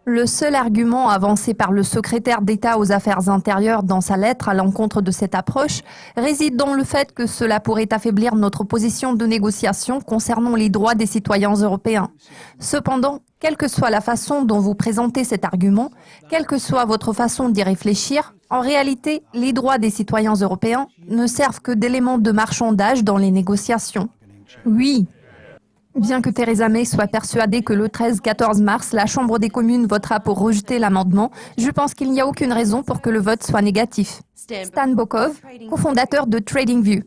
Le seul argument avancé par le secrétaire d'État aux Affaires intérieures dans sa lettre à l'encontre de cette approche réside dans le fait que cela pourrait affaiblir notre position de négociation concernant les droits des citoyens européens. Cependant, quelle que soit la façon dont vous présentez cet argument, quelle que soit votre façon d'y réfléchir, en réalité, les droits des citoyens européens ne servent que d'éléments de marchandage dans les négociations. Oui. Bien que Theresa May soit persuadée que le 13-14 mars, la Chambre des communes votera pour rejeter l'amendement, je pense qu'il n'y a aucune raison pour que le vote soit négatif. Stan Bokov, cofondateur de TradingView.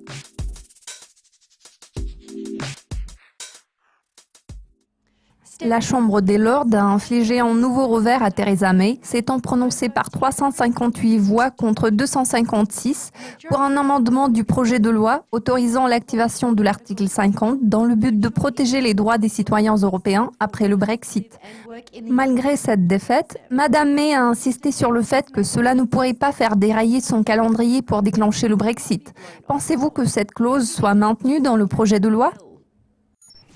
La Chambre des Lords a infligé un nouveau revers à Theresa May, s'étant prononcée par 358 voix contre 256 pour un amendement du projet de loi autorisant l'activation de l'article 50 dans le but de protéger les droits des citoyens européens après le Brexit. Malgré cette défaite, Madame May a insisté sur le fait que cela ne pourrait pas faire dérailler son calendrier pour déclencher le Brexit. Pensez-vous que cette clause soit maintenue dans le projet de loi ?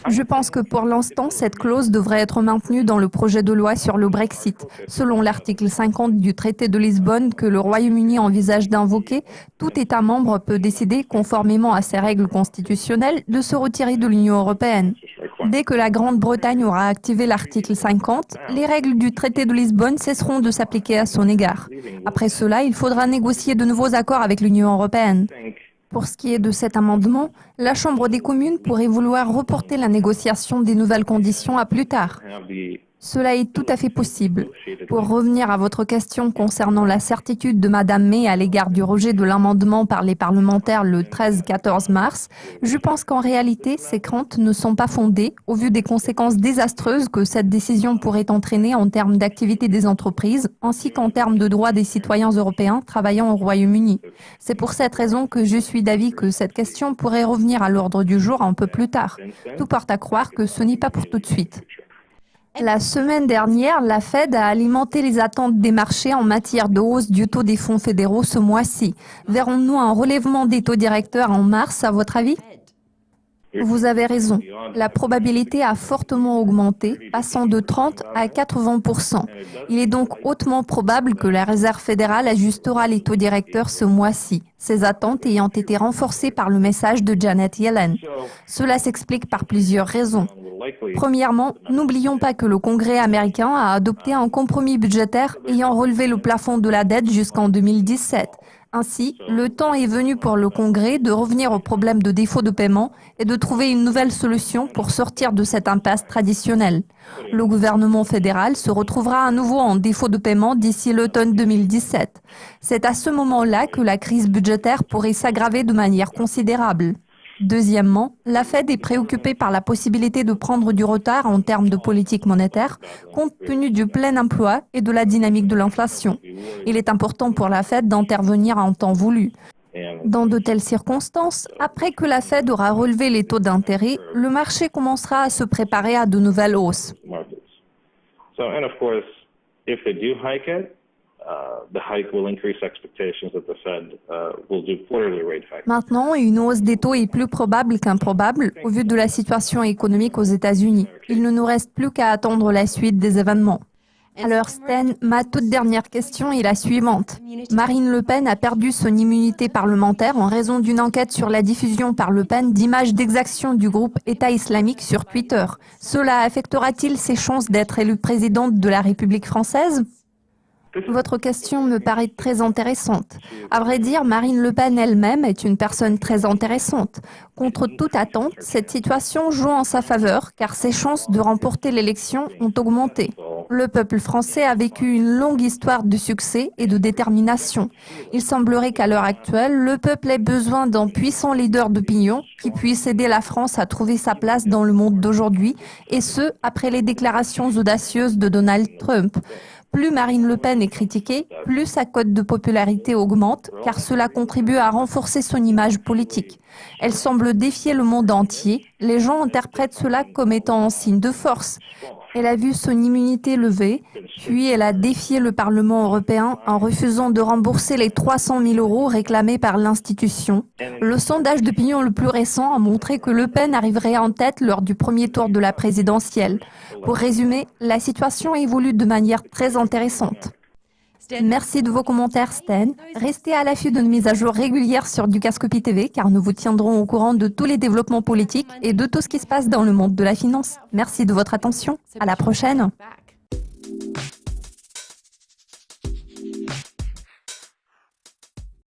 Je pense que pour l'instant, cette clause devrait être maintenue dans le projet de loi sur le Brexit. Selon l'article 50 du traité de Lisbonne que le Royaume-Uni envisage d'invoquer, tout État membre peut décider, conformément à ses règles constitutionnelles, de se retirer de l'Union européenne. Dès que la Grande-Bretagne aura activé l'article 50, les règles du traité de Lisbonne cesseront de s'appliquer à son égard. Après cela, il faudra négocier de nouveaux accords avec l'Union européenne. Pour ce qui est de cet amendement, la Chambre des communes pourrait vouloir reporter la négociation des nouvelles conditions à plus tard. Cela est tout à fait possible. Pour revenir à votre question concernant la certitude de Madame May à l'égard du rejet de l'amendement par les parlementaires le 13-14 mars, je pense qu'en réalité, ces craintes ne sont pas fondées au vu des conséquences désastreuses que cette décision pourrait entraîner en termes d'activité des entreprises, ainsi qu'en termes de droits des citoyens européens travaillant au Royaume-Uni. C'est pour cette raison que je suis d'avis que cette question pourrait revenir à l'ordre du jour un peu plus tard. Tout porte à croire que ce n'est pas pour tout de suite. La semaine dernière, la Fed a alimenté les attentes des marchés en matière de hausse du taux des fonds fédéraux ce mois-ci. Verrons-nous un relèvement des taux directeurs en mars, à votre avis ? Vous avez raison. La probabilité a fortement augmenté, passant de 30 à 80%. Il est donc hautement probable que la Réserve fédérale ajustera les taux directeurs ce mois-ci, ces attentes ayant été renforcées par le message de Janet Yellen. Cela s'explique par plusieurs raisons. Premièrement, n'oublions pas que le Congrès américain a adopté un compromis budgétaire ayant relevé le plafond de la dette jusqu'en 2017. Ainsi, le temps est venu pour le Congrès de revenir au problème de défaut de paiement et de trouver une nouvelle solution pour sortir de cette impasse traditionnelle. Le gouvernement fédéral se retrouvera à nouveau en défaut de paiement d'ici l'automne 2017. C'est à ce moment-là que la crise budgétaire pourrait s'aggraver de manière considérable. Deuxièmement, la Fed est préoccupée par la possibilité de prendre du retard en termes de politique monétaire, compte tenu du plein emploi et de la dynamique de l'inflation. Il est important pour la Fed d'intervenir en temps voulu. Dans de telles circonstances, après que la Fed aura relevé les taux d'intérêt, le marché commencera à se préparer à de nouvelles hausses. Maintenant, une hausse des taux est plus probable qu'improbable au vu de la situation économique aux États-Unis. Il ne nous reste plus qu'à attendre la suite des événements. Alors Stan, ma toute dernière question est la suivante. Marine Le Pen a perdu son immunité parlementaire en raison d'une enquête sur la diffusion par Le Pen d'images d'exactions du groupe État islamique sur Twitter. Cela affectera-t-il ses chances d'être élue présidente de la République française ? Votre question me paraît très intéressante. À vrai dire, Marine Le Pen elle-même est une personne très intéressante. Contre toute attente, cette situation joue en sa faveur car ses chances de remporter l'élection ont augmenté. Le peuple français a vécu une longue histoire de succès et de détermination. Il semblerait qu'à l'heure actuelle, le peuple ait besoin d'un puissant leader d'opinion qui puisse aider la France à trouver sa place dans le monde d'aujourd'hui, et ce, après les déclarations audacieuses de Donald Trump. Plus Marine Le Pen est critiquée, plus sa cote de popularité augmente, car cela contribue à renforcer son image politique. Elle semble défier le monde entier. Les gens interprètent cela comme étant un signe de force. Elle a vu son immunité levée, puis elle a défié le Parlement européen en refusant de rembourser les 300 000 euros réclamés par l'institution. Le sondage d'opinion le plus récent a montré que Le Pen arriverait en tête lors du premier tour de la présidentielle. Pour résumer, la situation évolue de manière très intéressante. Merci de vos commentaires, Stan. Restez à l'affût de nos mises à jour régulières sur Dukascopy TV, car nous vous tiendrons au courant de tous les développements politiques et de tout ce qui se passe dans le monde de la finance. Merci de votre attention. À la prochaine.